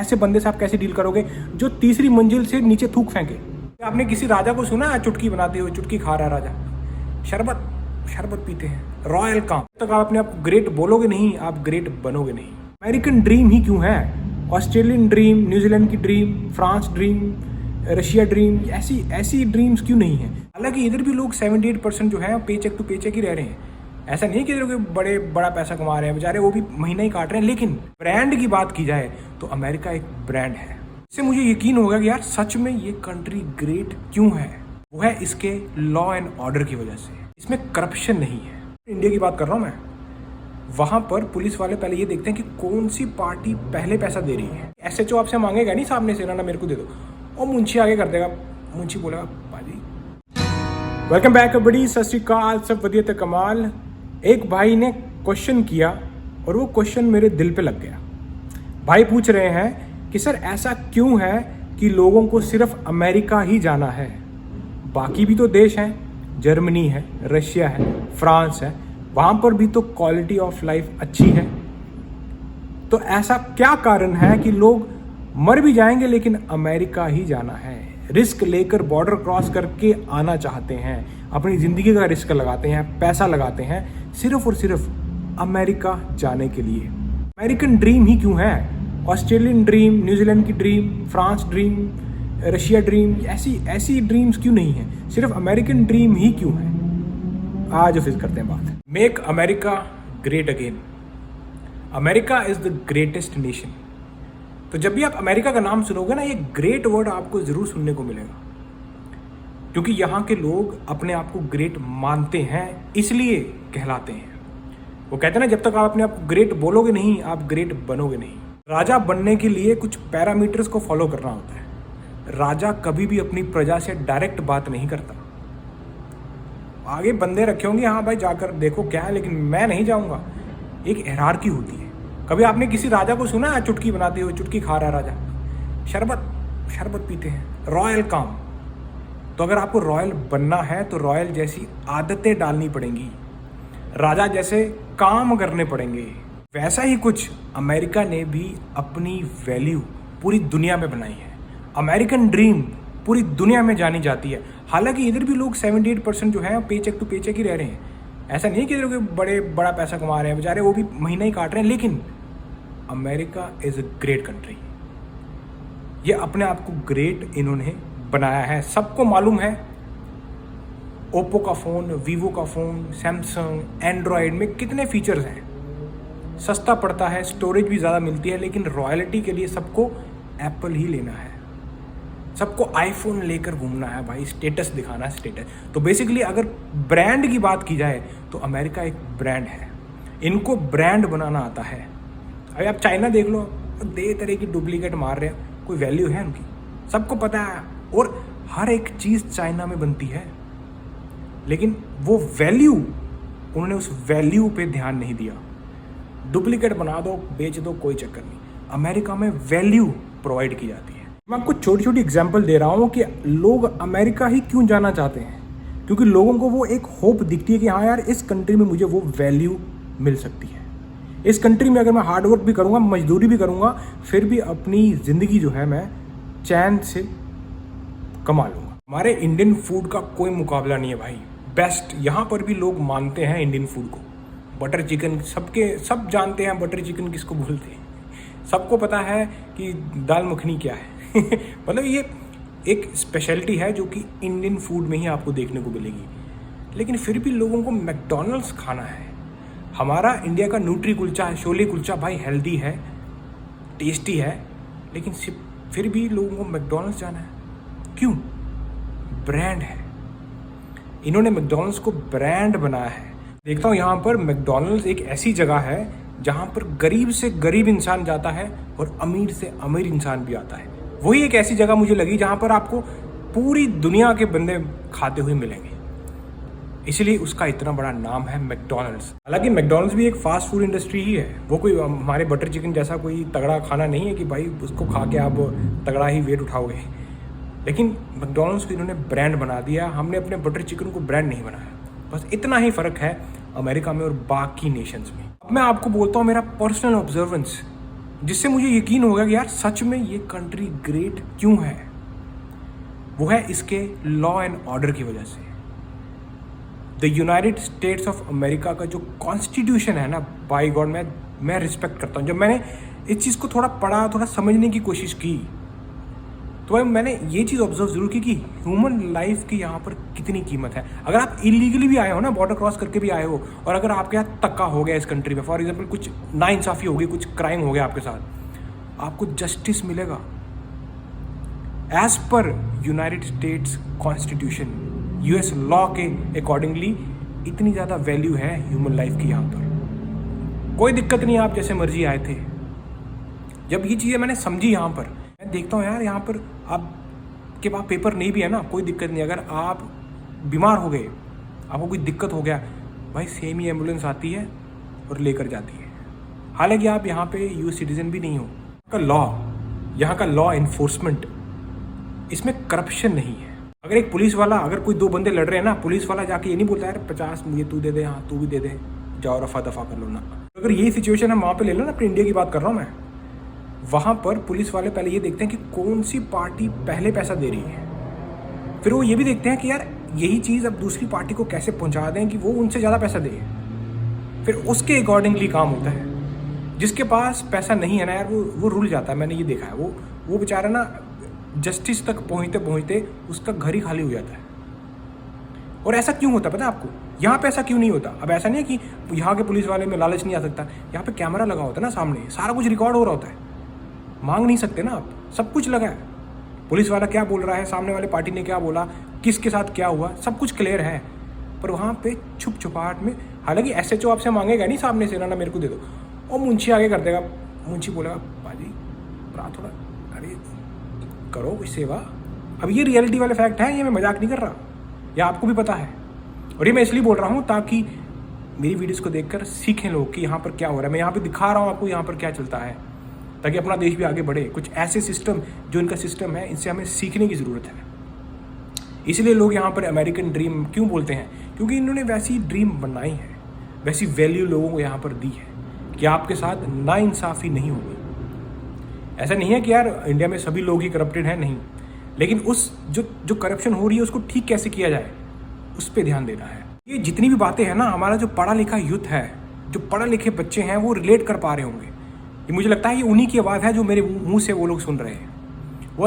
ऐसे बंदे से आप कैसे डील करोगे जो तीसरी मंजिल से नीचे थूक फेंके। आपने किसी राजा को सुना है चुटकी बनाते हुए, चुटकी खा रहा है राजा, शरबत पीते हैं, रॉयल काम। तक आप अपने आप ग्रेट बोलोगे नहीं, आप ग्रेट बनोगे नहीं। अमेरिकन ड्रीम ही क्यों है, ऑस्ट्रेलियन ड्रीम, न्यूजीलैंड की dream, France dream, Russia dream, ऐसी ड्रीम्स क्यों नहीं है। हालांकि इधर भी लोग 78% जो है पे चेक टू पे चेक ही रह रहे हैं। ऐसा नहीं कि इधर बड़ा पैसा कमा रहे हैं बेचारे, वो भी महीना ही काट रहे हैं। लेकिन ब्रांड की बात की जाए तो अमेरिका एक ब्रांड है। इससे मुझे यकीन होगा कि यार सच में ये कंट्री ग्रेट क्यों है। वो है इसके लॉ एंड ऑर्डर की वजह से। इसमें करप्शन नहीं है। इंडिया की बात कर रहा हूँ मैं। वहां पर पुलिस वाले पहले ये देखते हैं कि कौन सी पार्टी पहले पैसा दे रही है। SHO आपसे मांगेगा नहीं सामने से, ना मेरे को दे दो, और मुंशी आगे कर देगा। मुंशी बोलेगा भाजी वेलकम बैक बड़ी, सत श्री अकाल, सब वधिया ते कमाल। एक भाई ने क्वेश्चन किया और वो क्वेश्चन मेरे दिल पे लग गया। भाई पूछ रहे हैं कि सर ऐसा क्यों है कि लोगों को सिर्फ अमेरिका ही जाना है, बाकी भी तो देश हैं, जर्मनी है, रशिया है, फ्रांस है, वहाँ पर भी तो क्वालिटी ऑफ लाइफ अच्छी है। तो ऐसा क्या कारण है कि लोग मर भी जाएंगे लेकिन अमेरिका ही जाना है, रिस्क लेकर बॉर्डर क्रॉस करके आना चाहते हैं, अपनी ज़िंदगी का रिस्क लगाते हैं, पैसा लगाते हैं सिर्फ और सिर्फ अमेरिका जाने के लिए। अमेरिकन ड्रीम ही क्यों है, ऑस्ट्रेलियन ड्रीम, न्यूजीलैंड की dream, France dream, Russia dream, ऐसी ड्रीम्स क्यों नहीं है, सिर्फ अमेरिकन ड्रीम ही क्यों है। आज फिर करते हैं बात। Make America great again. America is the greatest nation. तो जब भी आप अमेरिका का नाम सुनोगे ना, ये ग्रेट वर्ड आपको जरूर सुनने को मिलेगा, क्योंकि यहाँ के लोग अपने आप को ग्रेट मानते हैं, इसलिए कहलाते हैं। वो कहते हैं ना, जब तक आप अपने आप को ग्रेट बोलोगे नहीं, आप ग्रेट बनोगे नहीं। राजा बनने के लिए कुछ पैरामीटर्स को फॉलो करना होता है। राजा कभी भी अपनी प्रजा से डायरेक्ट बात नहीं करता। आगे बंदे रखे होंगे, हाँ भाई जाकर देखो क्या है, लेकिन मैं नहीं जाऊंगा। एक हायरार्की होती है। कभी आपने किसी राजा को सुना है चुटकी बनाते हुए, चुटकी खा रहा है राजा, शरबत पीते हैं, रॉयल काम। तो अगर आपको रॉयल बनना है तो रॉयल जैसी आदतें डालनी पड़ेंगी, राजा जैसे काम करने पड़ेंगे। वैसा ही कुछ अमेरिका ने भी अपनी वैल्यू पूरी दुनिया में बनाई है। अमेरिकन ड्रीम पूरी दुनिया में जानी जाती है। हालांकि इधर भी लोग 78% जो है पे चेक टू पे चेक ही रह रहे हैं। ऐसा नहीं कि इधर बड़ा पैसा कमा रहे हैं बेचारे, वो भी महीना ही काट रहे हैं। लेकिन America is a great country. ये अपने आप को ग्रेट इन्होंने बनाया है। सबको मालूम है ओप्पो का फ़ोन, वीवो का फ़ोन, सैमसंग, एंड्रॉयड में कितने फीचर्स हैं। सस्ता पड़ता है, स्टोरेज भी ज़्यादा मिलती है, लेकिन रॉयल्टी के लिए सबको एप्पल ही लेना है, सबको आईफोन लेकर घूमना है भाई, स्टेटस दिखाना है, स्टेटस। तो बेसिकली अगर ब्रांड की बात की जाए तो अमेरिका एक ब्रांड है। इनको ब्रांड बनाना आता है। अभी आप चाइना देख लो, दे तरह की डुप्लीकेट मार रहे हैं, कोई वैल्यू है उनकी, सबको पता है। और हर एक चीज़ चाइना में बनती है, लेकिन वो वैल्यू, उन्होंने उस वैल्यू पे ध्यान नहीं दिया। डुप्लीकेट बना दो, बेच दो, कोई चक्कर नहीं। अमेरिका में वैल्यू प्रोवाइड की जाती है। मैं आपको छोटी छोटी एग्जांपल दे रहा हूँ कि लोग अमेरिका ही क्यों जाना चाहते हैं, क्योंकि लोगों को वो एक होप दिखती है कि हाँ यार इस कंट्री में मुझे वो वैल्यू मिल सकती है। इस कंट्री में अगर मैं हार्डवर्क भी करूँगा, मजदूरी भी करूँगा, फिर भी अपनी ज़िंदगी जो है मैं चैन से कमा लूँगा। हमारे इंडियन फूड का कोई मुकाबला नहीं है भाई, बेस्ट। यहाँ पर भी लोग मानते हैं इंडियन फूड को। बटर चिकन, सब जानते हैं बटर चिकन किसको बोलते हैं, सबको पता है कि दाल मखनी क्या है। मतलब ये एक स्पेशलिटी है जो कि इंडियन फूड में ही आपको देखने को मिलेगी। लेकिन फिर भी लोगों को मैकडॉनल्ड्स खाना है। हमारा इंडिया का न्यूट्री कुलचा है, छोले कुलचा भाई हेल्दी है, टेस्टी है, लेकिन फिर भी लोगों को मैकडॉनल्ड्स जाना है। क्यों? ब्रांड है। इन्होंने मैकडॉनल्ड्स को ब्रांड बनाया है। देखता हूँ यहाँ पर मैकडॉनल्ड्स एक ऐसी जगह है जहाँ पर गरीब से गरीब इंसान जाता है और अमीर से अमीर इंसान भी आता है। वही एक ऐसी जगह मुझे लगी जहाँ पर आपको पूरी दुनिया के बंदे खाते हुए मिलेंगे, इसलिए उसका इतना बड़ा नाम है मैकडॉनल्ड्स। हालांकि मैकडॉनल्ड्स भी एक फास्ट फूड इंडस्ट्री ही है, वो कोई हमारे बटर चिकन जैसा कोई तगड़ा खाना नहीं है कि भाई उसको खा के आप तगड़ा ही वेट उठाओगे। लेकिन मैकडॉनल्ड्स को इन्होंने ब्रांड बना दिया। हमने अपने बटर चिकन को ब्रांड नहीं बनाया। बस इतना ही फ़र्क है अमेरिका में और बाकी नेशंस में। अब मैं आपको बोलता हूँ मेरा पर्सनल ऑब्जर्वेंस जिससे मुझे यकीन हो गया कि यार सच में ये कंट्री ग्रेट क्यों है, वो है इसके लॉ एंड ऑर्डर की वजह से। The United states of America का जो कॉन्स्टिट्यूशन है ना, बाय गॉड मैं रिस्पेक्ट करता हूँ। जब मैंने इस चीज़ को थोड़ा पढ़ा, थोड़ा समझने की कोशिश की, तो भाई मैंने ये चीज़ ऑब्जर्व जरूर की कि ह्यूमन लाइफ की यहाँ पर कितनी कीमत है। अगर आप इलीगली भी आए हो ना, बॉर्डर क्रॉस करके भी आए हो, और अगर आपके यहाँ धक्का हो गया इस कंट्री में, फॉर एग्जाम्पल कुछ नाइंसाफ़ी हो गई, कुछ क्राइम हो गया आपके साथ, आपको जस्टिस मिलेगा as per United States constitution, US law के अकॉर्डिंगली। इतनी ज़्यादा वैल्यू है ह्यूमन लाइफ की यहाँ पर। कोई दिक्कत नहीं, आप जैसे मर्जी आए थे। जब ये चीज़ें मैंने समझी यहाँ पर, मैं देखता हूँ यार यहाँ पर आपके पास पेपर नहीं भी है ना, कोई दिक्कत नहीं। अगर आप बीमार हो गए, आपको कोई दिक्कत हो गया, भाई सेम ही एम्बुलेंस आती है और लेकर जाती है। हालांकि आप यहाँ पे यूएस सिटीजन भी नहीं हो। यहाँ का लॉ इन्फोर्समेंट, इसमें करप्शन नहीं है। अगर एक पुलिस वाला, अगर कोई दो बंदे लड़ रहे हैं ना, पुलिस वाला जाके ये नहीं बोलता यार 50 मुझे तू दे दे, हाँ तू भी दे दे, जाओ रफा दफा कर लो ना। अगर यही सिचुएशन हम वहाँ पे ले लो ना, अपने इंडिया की बात कर रहा हूँ मैं, वहाँ पर पुलिस वाले पहले ये देखते हैं कि कौन सी पार्टी पहले पैसा दे रही है, फिर वो ये भी देखते हैं कि यार यही चीज़ अब दूसरी पार्टी को कैसे पहुँचा दें कि वो उनसे ज़्यादा पैसा दे, फिर उसके अकॉर्डिंगली काम होता है। जिसके पास पैसा नहीं है ना यार, वो रुल जाता है। मैंने ये देखा है, वो बेचारा ना जस्टिस तक पहुँचते पहुँचते उसका घर ही खाली हो जाता है। और ऐसा क्यों होता है पता है आपको? यहाँ पे ऐसा क्यों नहीं होता? अब ऐसा नहीं है कि यहाँ के पुलिस वाले में लालच नहीं आ सकता, यहाँ पे कैमरा लगा होता है ना सामने, सारा कुछ रिकॉर्ड हो रहा होता है, मांग नहीं सकते ना आप, सब कुछ लगा है। पुलिस वाला क्या बोल रहा है, सामने वाले पार्टी ने क्या बोला, किसके साथ क्या हुआ, सब कुछ क्लियर है। पर वहाँ पे छुप छुपाहट में, हालांकि एसएचओ आपसे मांगेगा नहीं सामने से ना मेरे को दे दो, और मुंशी आगे कर देगा, मुंशी बोलेगा भाजी थोड़ा अरे करो कोई सेवा। अब ये रियलिटी वाले फैक्ट है, ये मैं मजाक नहीं कर रहा, ये आपको भी पता है। और ये मैं इसलिए बोल रहा हूँ ताकि मेरी वीडियोस को देखकर सीखें लोग कि यहाँ पर क्या हो रहा है। मैं यहाँ पे दिखा रहा हूँ आपको यहाँ पर क्या चलता है, ताकि अपना देश भी आगे बढ़े। कुछ ऐसे सिस्टम जो इनका सिस्टम है, इनसे हमें सीखने की ज़रूरत है। इसलिए लोग यहाँ पर अमेरिकन ड्रीम क्यों बोलते हैं, क्योंकि इन्होंने वैसी ड्रीम बनाई है, वैसी वैल्यू लोगों को यहाँ पर दी है कि आपके साथ नाइंसाफ़ी नहीं होगी। ऐसा नहीं है कि यार इंडिया में सभी लोग ही करप्टेड हैं, नहीं, लेकिन उस जो करप्शन हो रही है उसको ठीक कैसे किया जाए, उस पर ध्यान देना है। ये जितनी भी बातें हैं ना, हमारा जो पढ़ा लिखा यूथ है, जो पढ़े लिखे बच्चे हैं, वो रिलेट कर पा रहे होंगे। ये मुझे लगता है ये उन्हीं की आवाज़ है जो मेरे मुंह से वो लोग सुन रहे हैं। वो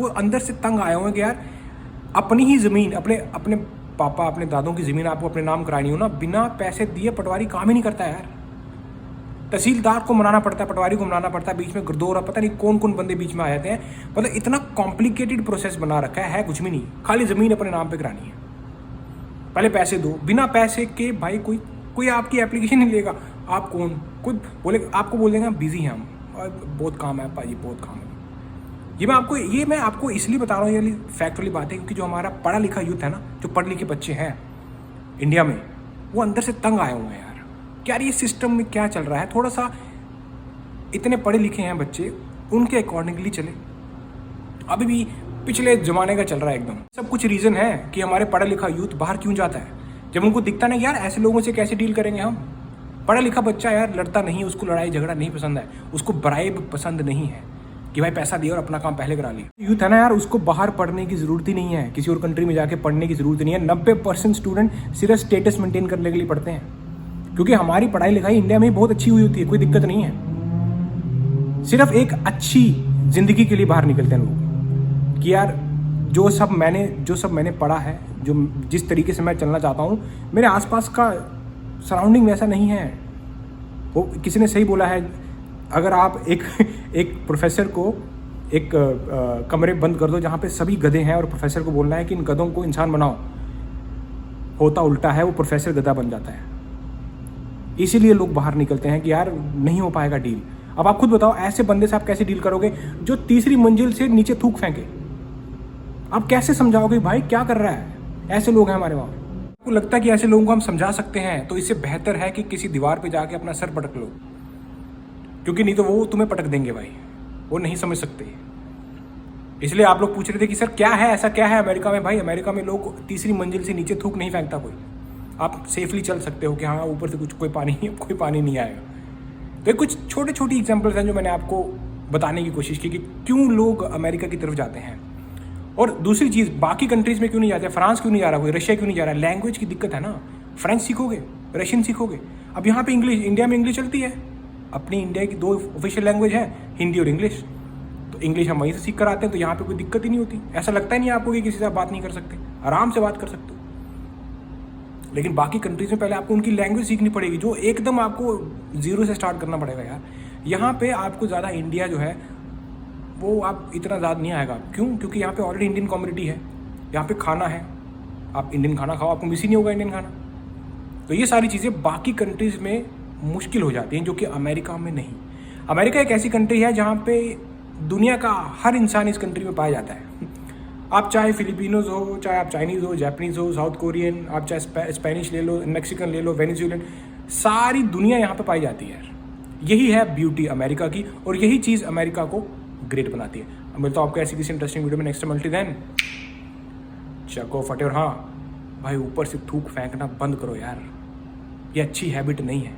अंदर से तंग आए हुए हैं कि यार अपनी ही ज़मीन, अपने पापा अपने दादों की ज़मीन आपको अपने नाम करानी हो ना, बिना पैसे दिए पटवारी काम ही नहीं करता यार। तहसीलदार को मनाना पड़ता है, पटवारी को मनाना पड़ता है, बीच में गुरदौरा, पता नहीं कौन कौन बंदे बीच में आ जाते हैं। मतलब इतना कॉम्प्लिकेटेड प्रोसेस बना रखा है कुछ भी नहीं, खाली ज़मीन अपने नाम पे करानी है, पहले पैसे दो। बिना पैसे के भाई कोई आपकी एप्लीकेशन नहीं लेगा। आप कोई बोले, आपको बोल देंगे बिजी हैं हम, बहुत काम है भाई, बहुत काम है। ये मैं आपको इसलिए बता रहा हूँ, ये फैक्ट वाली बात है, क्योंकि जो हमारा पढ़ा लिखा यूथ है ना, जो पढ़ लिखे बच्चे हैं इंडिया में, वो अंदर से तंग आए हुए हैं यार। क्या ये सिस्टम में क्या चल रहा है, थोड़ा सा इतने पढ़े लिखे हैं बच्चे, उनके अकॉर्डिंगली चले। अभी भी पिछले ज़माने का चल रहा है एकदम। सब कुछ रीज़न है कि हमारे पढ़ा लिखा यूथ बाहर क्यों जाता है, जब उनको दिखता नहीं यार ऐसे लोगों से कैसे डील करेंगे हम। पढ़ा लिखा बच्चा यार लड़ता नहीं, उसको लड़ाई झगड़ा नहीं पसंद है, उसको ब्राइब पसंद नहीं है कि भाई पैसा दिया और अपना काम पहले करा लिया। यूथ है ना यार, उसको बाहर पढ़ने की ज़रूरत ही नहीं है, किसी और कंट्री में जाके पढ़ने की ज़रूरत नहीं है। 90% स्टूडेंट सिर्फ स्टेटस मेंटेन करने के लिए पढ़ते हैं, क्योंकि हमारी पढ़ाई लिखाई इंडिया में बहुत अच्छी हुई होती है, कोई दिक्कत नहीं है। सिर्फ एक अच्छी ज़िंदगी के लिए बाहर निकलते हैं लोग कि यार जो सब मैंने पढ़ा है, जो जिस तरीके से मैं चलना चाहता हूँ, मेरे आसपास का सराउंडिंग वैसा नहीं है। वो किसी ने सही बोला है, अगर आप एक प्रोफेसर को एक कमरे बंद कर दो जहाँ पे सभी गधे हैं, और प्रोफेसर को बोलना है कि इन गधों को इंसान बनाओ, होता उल्टा है, वो प्रोफेसर गधा बन जाता है। इसीलिए लोग बाहर निकलते हैं कि यार नहीं हो पाएगा डील। अब आप खुद बताओ, ऐसे बंदे से आप कैसे डील करोगे जो तीसरी मंजिल से नीचे थूक फेंके? आप कैसे समझाओगे भाई क्या कर रहा है? ऐसे लोग हैं हमारे वहाँ। आपको लगता है कि ऐसे लोगों को हम समझा सकते हैं, तो इससे बेहतर है कि किसी दीवार पे जाके अपना सर पटक लो, क्योंकि नहीं तो वो तुम्हें पटक देंगे भाई, वो नहीं समझ सकते। इसलिए आप लोग पूछ रहे थे कि सर क्या है, ऐसा क्या है अमेरिका में? भाई अमेरिका में लोग तीसरी मंजिल से नीचे थूक नहीं फेंकता कोई। आप सेफली चल सकते हो कि हाँ ऊपर से कोई पानी नहीं आएगा। तो ये कुछ छोटे छोटी एग्जाम्पल्स हैं जो मैंने आपको बताने की कोशिश की कि क्यों लोग अमेरिका की तरफ जाते हैं। और दूसरी चीज़, बाकी कंट्रीज़ में क्यों नहीं जाते, फ्रांस क्यों नहीं जा रहा कोई, रशिया क्यों नहीं जा रहा, लैंग्वेज की दिक्कत है ना। फ्रेंच सीखोगे, रशियन सीखोगे। अब यहाँ पे इंग्लिश, इंडिया में इंग्लिश चलती है, अपनी इंडिया की 2 ऑफिशियल लैंग्वेज है, हिंदी और इंग्लिश। तो इंग्लिश हम वहीं से सीख कर आते हैं, तो यहाँ पे कोई दिक्कत ही नहीं होती। ऐसा लगता ही नहीं आपको कि किसी से आप बात नहीं कर सकते, आराम से बात कर सकते हो। लेकिन बाकी कंट्रीज़ में पहले आपको उनकी लैंग्वेज सीखनी पड़ेगी, जो एकदम आपको जीरो से स्टार्ट करना पड़ेगा यार। यहाँ पे आपको ज़्यादा इंडिया जो है वो आप इतना ज़्यादा नहीं आएगा। क्यों? क्योंकि यहाँ पे ऑलरेडी इंडियन कम्युनिटी है, यहाँ पे खाना है, आप इंडियन खाना खाओ, आपको मिस ही नहीं होगा इंडियन खाना। तो ये सारी चीज़ें बाकी कंट्रीज़ में मुश्किल हो जाती हैं, जो कि अमेरिका में नहीं। अमेरिका एक ऐसी कंट्री है जहाँ पे दुनिया का हर इंसान इस कंट्री में पाया जाता है। आप चाहे फिलिपिनोज हो, चाहे आप चाइनीज़ हो, जापानीज़ हो, साउथ कोरियन, आप चाहे स्पेनिश ले लो, मैक्सिकन ले लो, वेनेजुएलन, सारी दुनिया यहाँ पे पाई जाती है यार। यही है ब्यूटी अमेरिका की, और यही चीज़ अमेरिका को ग्रेट बनाती है। मिलता हूँ आपको ऐसी किसी इंटरेस्टिंग वीडियो में नेक्स्ट टाइम। अल्टिल देन चको फटे। और हाँ भाई, ऊपर से थूक फेंकना बंद करो यार, ये अच्छी हैबिट नहीं है।